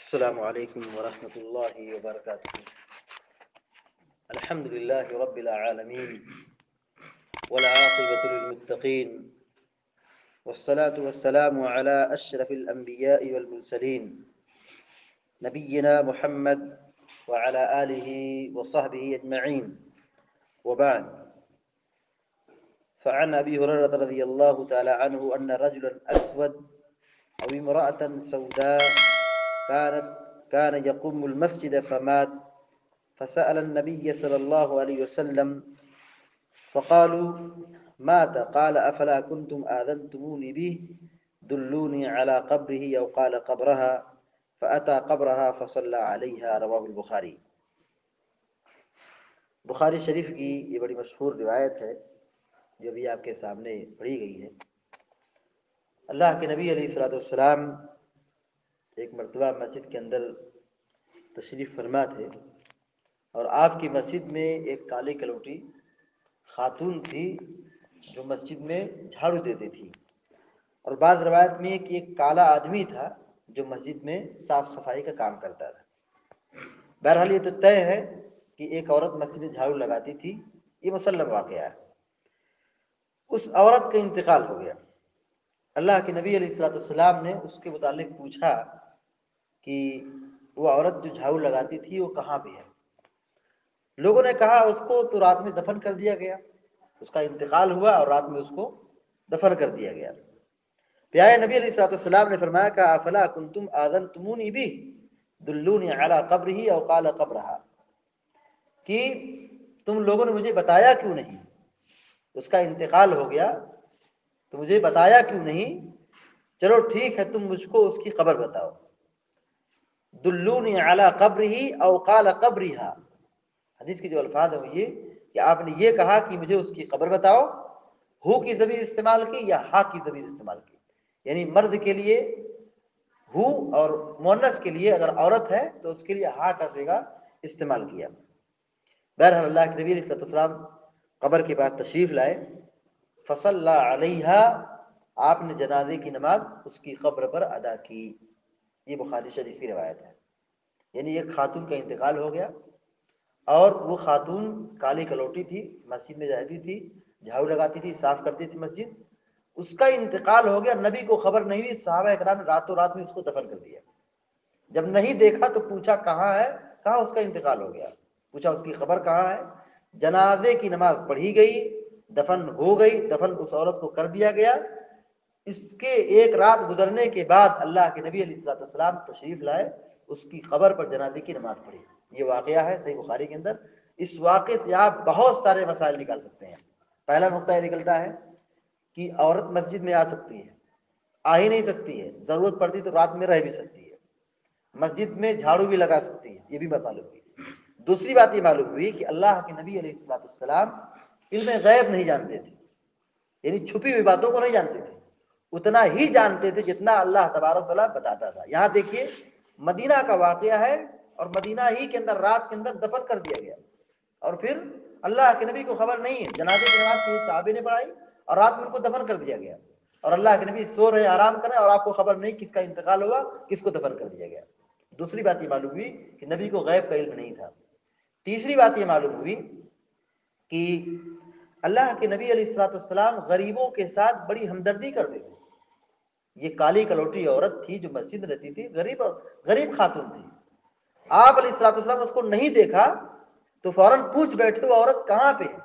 السلام علیکم ورحمۃ اللہ وبرکاتہ۔ الحمد للہ رب العالمین والعاقبۃ للمتقین والصلاة والسلام علی اشرف الانبیاء والمرسلین نبینا محمد وعلى آلہ وصحبہ اجمعین وبعد، فعن ابی ہریرہ رضی اللہ تعالی عنہ ان رجلا اسود او امرأة سوداء كان يقوم المسجد فمات، فسأل النبي صلى الله عليه وسلم فقالوا مات، قال أفلا كنتم آذنتموني به دلوني على قبره أو قال قبرها، فأتى قبرها فصلى عليها، رواه البخاری۔ بخاری شریف کی یہ بڑی مشہور روایت ہے جو بھی آپ کے سامنے پڑھی گئی ہے۔ اللہ کے نبی علیہ الصلوۃ والسلام ایک مرتبہ مسجد کے اندر تشریف فرما تھے، اور آپ کی مسجد میں ایک کالی کلوٹی خاتون تھی جو مسجد میں جھاڑو دیتی تھی، اور بعض روایت میں کہ ایک کالا آدمی تھا جو مسجد میں صاف صفائی کا کام کرتا تھا۔ بہرحال یہ تو طے ہے کہ ایک عورت مسجد میں جھاڑو لگاتی تھی، یہ مسلم واقعہ ہے۔ اس عورت کا انتقال ہو گیا۔ اللہ کے نبی علیہ الصلوۃ والسلام نے اس کے متعلق پوچھا کہ وہ عورت جو جھاڑو لگاتی تھی وہ کہاں پہ ہے؟ لوگوں نے کہا اس کو تو رات میں دفن کر دیا گیا، اس کا انتقال ہوا اور رات میں اس کو دفن کر دیا گیا۔ پیارے نبی علیہ الصلوۃ والسلام نے فرمایا کہ افلا کنتم آذنتمونی بھی دلونی علی قبرہ او قال قبرہا، کہ تم لوگوں نے مجھے بتایا کیوں نہیں؟ اس کا انتقال ہو گیا تو مجھے بتایا کیوں نہیں؟ چلو ٹھیک ہے، تم مجھ کو اس کی قبر بتاؤ۔ دلونی علی قبرہ او قال قبرہا، حدیث کے جو الفاظ ہیں وہ یہ کہ آپ نے یہ کہا کہ مجھے اس کی قبر بتاؤ، ہو کی ضمیر استعمال کی یا ہا کی ضمیر استعمال کی، یعنی مرد کے لیے ہو اور مؤنث کے لیے اگر عورت ہے تو اس کے لیے ہا کا صیغہ استعمال کیا۔ بہرحال اللہ کے نبی علیہ الصلوۃ والسلام قبر کے بعد تشریف لائے، فصلی علیہا، آپ نے جنازے کی نماز اس کی قبر پر ادا کی۔ یہ بخاری شریف کی روایت ہے۔ یعنی ایک خاتون کا انتقال ہو گیا، اور وہ خاتون کالی کلوٹی تھی، مسجد میں جاتی تھی، جھاڑو لگاتی تھی، صاف کرتی تھی مسجد، اس کا انتقال ہو گیا، نبی کو خبر نہیں ہوئی، صحابہ اکرام نے راتوں رات میں اس کو دفن کر دیا۔ جب نہیں دیکھا تو پوچھا کہاں ہے؟ کہا اس کا انتقال ہو گیا۔ پوچھا اس کی خبر کہاں ہے؟ جنازے کی نماز پڑھی گئی، دفن ہو گئی، دفن اس عورت کو کر دیا گیا۔ اس کے ایک رات گزرنے کے بعد اللہ کے نبی علیہ الصلوۃ والسلام تشریف لائے، اس کی قبر پر جنازے کی نماز پڑھی۔ یہ واقعہ ہے صحیح بخاری کے اندر۔ اس واقعے سے آپ بہت سارے مسائل نکال سکتے ہیں۔ پہلا نقطہ یہ نکلتا ہے کہ عورت مسجد میں آ سکتی ہے، آ ہی نہیں سکتی ہے، ضرورت پڑتی تو رات میں رہ بھی سکتی ہے، مسجد میں جھاڑو بھی لگا سکتی ہے، یہ بھی بات معلوم ہوئی۔ دوسری بات یہ معلوم ہوئی کہ اللہ کے نبی علیہ الصلوۃ والسلام علم غیب نہیں جانتے تھے، یعنی چھپی ہوئی باتوں کو نہیں جانتے تھے، اتنا ہی جانتے تھے جتنا اللہ تبارک و تعالیٰ بتاتا تھا۔ یہاں دیکھیے مدینہ کا واقعہ ہے، اور مدینہ ہی کے اندر رات کے اندر دفن کر دیا گیا، اور پھر اللہ کے نبی کو خبر نہیں ہے، جنازے کی نماز کے صحابے نے پڑھائی اور رات میں ان کو دفن کر دیا گیا، اور اللہ کے نبی سو رہے آرام کر رہے اور آپ کو خبر نہیں کس کا انتقال ہوا، کس کو دفن کر دیا گیا۔ دوسری بات یہ معلوم ہوئی کہ نبی کو غیب کا علم نہیں تھا۔ تیسری بات یہ معلوم ہوئی کہ اللہ کے نبی علیہ الصلوۃ والسلام غریبوں کے ساتھ بڑی ہمدردی کرتے تھے۔ یہ کالی کلوٹی عورت تھی جو مسجد میں رہتی تھی، غریب خاتون تھی۔ آپ علیہ الصلوۃ والسلام اس کو نہیں دیکھا تو فوراً پوچھ بیٹھے وہ عورت کہاں پہ ہے۔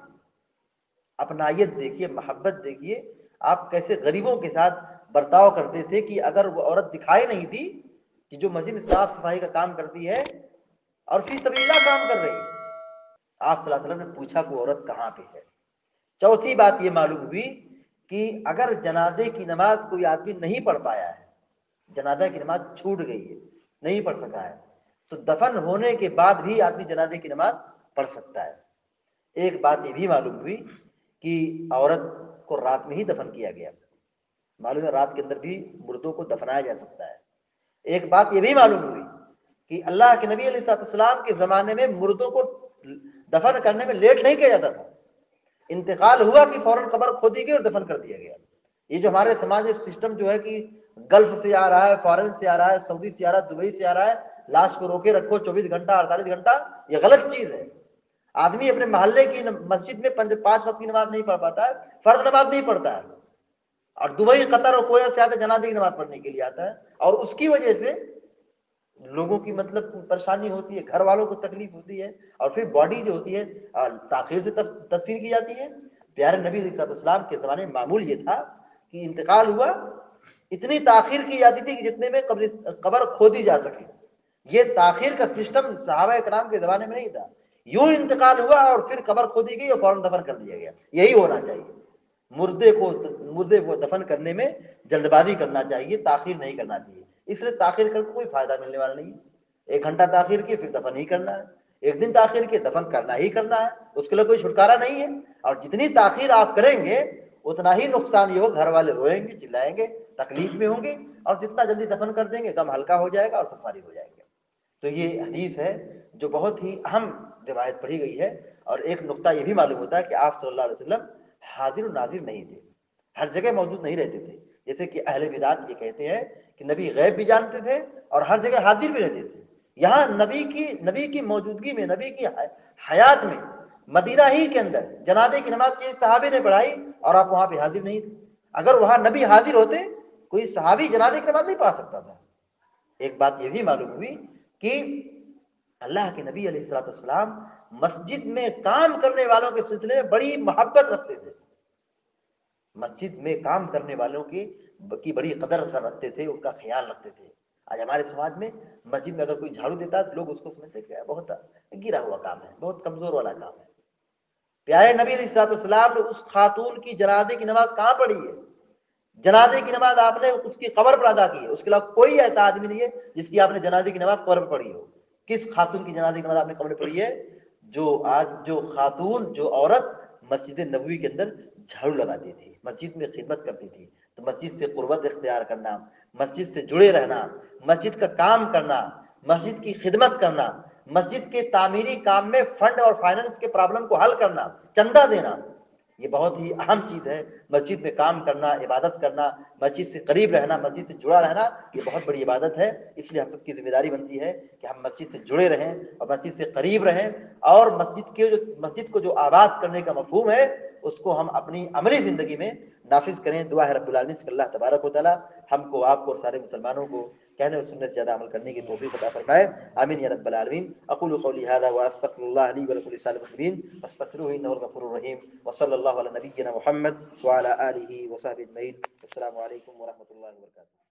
اپنائیت دیکھیے، محبت دیکھیے، آپ کیسے غریبوں کے ساتھ برتاؤ کرتے تھے کہ اگر وہ عورت دکھائی نہیں دی کہ جو مسجد میں صاف صفائی کا کام کرتی ہے اور فی سبیل اللہ کام کر رہی ہے، آپ صلی اللہ علیہ وسلم نے پوچھا کہ وہ عورت کہاں پہ ہے۔ چوتھی بات یہ معلوم ہوئی کہ اگر جنازے کی نماز کوئی آدمی نہیں پڑھ پایا ہے، جنازہ کی نماز چھوٹ گئی ہے، نہیں پڑھ سکا ہے، تو دفن ہونے کے بعد بھی آدمی جنازے کی نماز پڑھ سکتا ہے۔ ایک بات یہ بھی معلوم ہوئی کہ عورت کو رات میں ہی دفن کیا گیا، معلوم ہے رات کے اندر بھی مردوں کو دفنایا جا سکتا ہے۔ ایک بات یہ بھی معلوم ہوئی کہ اللہ کے نبی علیہ الصلوۃ والسلام کے زمانے میں مردوں کو دفن کرنے میں لیٹ نہیں کیا جاتا تھا، انتقال ہوا کہ فوراً قبر کھودی گئی اور دفن کر دیا گیا۔ یہ جو ہمارے سماج میں سسٹم جو ہے کہ گلف سے آ رہا ہے، فارن سے آ رہا ہے، سعودی سے آ رہا ہے، دبئی سے آ رہا ہے، لاش کو روکے رکھو 24 گھنٹہ 48 گھنٹہ، یہ غلط چیز ہے۔ آدمی اپنے محلے کی مسجد میں 5 وقت کی نماز نہیں پڑھ پاتا ہے، فرض نماز نہیں پڑھتا ہے، اور دبئی قطر اور کویت سے آتا ہے جنازے کی نماز پڑھنے کے لیے آتا ہے، اور اس کی وجہ سے لوگوں کی مطلب پریشانی ہوتی ہے، گھر والوں کو تکلیف ہوتی ہے، اور پھر باڈی جو ہوتی ہے تاخیر سے تدفین کی جاتی ہے۔ پیارے نبی علیہ الصلوۃ والسلام کے زمانے میں معمول یہ تھا کہ انتقال ہوا اتنی تاخیر کی جاتی تھی کہ جتنے میں قبر کھودی جا سکے۔ یہ تاخیر کا سسٹم صحابہ کرام کے زمانے میں نہیں تھا، یوں انتقال ہوا اور پھر قبر کھودی گئی اور فوراً دفن کر دیا گیا۔ یہی ہونا چاہیے، مردے کو دفن کرنے میں جلد بازی کرنا چاہیے، تاخیر نہیں کرنا چاہیے۔ اس لیے تاخیر کر کے کوئی فائدہ ملنے والا نہیں ہے۔ 1 گھنٹہ تاخیر کی پھر دفن ہی کرنا ہے، 1 دن تاخیر کے دفن کرنا ہی کرنا ہے، اس کے لیے کوئی چھٹکارا نہیں ہے۔ اور جتنی تاخیر آپ کریں گے اتنا ہی نقصان یہ ہو، گھر والے روئیں گے، چلائیں گے، تکلیف میں ہوں گے، اور جتنا جلدی دفن کر دیں گے غم ہلکا ہو جائے گا اور سب فارغ ہو جائیں گے۔ تو یہ حدیث ہے جو بہت ہی اہم روایت پڑھی گئی ہے۔ اور ایک نقطہ یہ بھی معلوم ہوتا ہے کہ آپ صلی اللہ علیہ وسلم حاضر و ناظر نہیں تھے، ہر جگہ موجود نہیں رہتے تھے۔ جیسے کہ اہل بدعت یہ کہتے ہیں کہ نبی غیب بھی جانتے تھے اور ہر جگہ حاضر بھی رہتے تھے۔ یہاں نبی کی موجودگی میں، نبی کی حیات میں، مدینہ ہی کے اندر جنازے کی نماز کے صحابی نے پڑھائی اور آپ وہاں پہ حاضر نہیں تھے۔ اگر وہاں نبی حاضر ہوتے کوئی صحابی جنازے کی نماز نہیں پڑھا سکتا تھا۔ ایک بات یہ بھی معلوم ہوئی کہ اللہ کے نبی علیہ الصلوۃ والسلام مسجد میں کام کرنے والوں کے سلسلے میں بڑی محبت رکھتے تھے، مسجد میں کام کرنے والوں کی بڑی قدر رکھتے تھے، ان کا خیال رکھتے تھے۔ آج ہمارے سماج میں مسجد میں اگر کوئی جھاڑو دیتا ہے تو لوگ اس کو سمجھتے ہیں کہ بہت گرا ہوا کام ہے، بہت کمزور والا کام ہے۔ پیارے نبی علیہ الصلوۃ والسلام نے اس خاتون کی جنازے کی نماز کہاں پڑھی ہے؟ جنازے کی نماز آپ نے اس کی قبر پر ادا کی ہے، اس کے علاوہ کوئی ایسا آدمی نہیں ہے جس کی آپ نے جنازے کی نماز قبر پر پڑھی ہو۔ کس خاتون کی جنازے کی نماز آپ نے قبر پر پڑھی ہے؟ جو خاتون، جو عورت مسجد نبوی کے اندر جھاڑو لگاتی تھی، مسجد میں خدمت کرتی تھی، تو مسجد سے قربت اختیار کرنا، مسجد سے جڑے رہنا، مسجد کا کام کرنا، مسجد کی خدمت کرنا، مسجد کے تعمیری کام میں فنڈ اور فائننس کے پرابلم کو حل کرنا، چندہ دینا، یہ بہت ہی اہم چیز ہے۔ مسجد میں کام کرنا، عبادت کرنا، مسجد سے قریب رہنا، مسجد سے جڑا رہنا، یہ بہت بڑی عبادت ہے۔ اس لیے ہم سب کی ذمہ داری بنتی ہے کہ ہم مسجد سے جڑے رہیں اور مسجد سے قریب رہیں، اور مسجد کو جو آباد کرنے کا مفہوم ہے اس کو ہم اپنی عملی زندگی میں نافذ کریں۔ دعا ہے رب العالمین سے کہ اللہ تبارک و تعالی ہم کو، آپ کو اور سارے مسلمانوں کو کہنے اور سننے سے زیادہ عمل کرنے کی توفیق عطا فرمائے، آمین یا رب العالمین۔ اقول قولی هذا واستغفر الله لي ولكم ولسائر المسلمين فاستغفروه انه الغفور الرحيم، وصلى الله على نبينا محمد وعلى اله وصحبه اجمعين۔ السلام علیکم ورحمۃ اللہ وبرکاتہ۔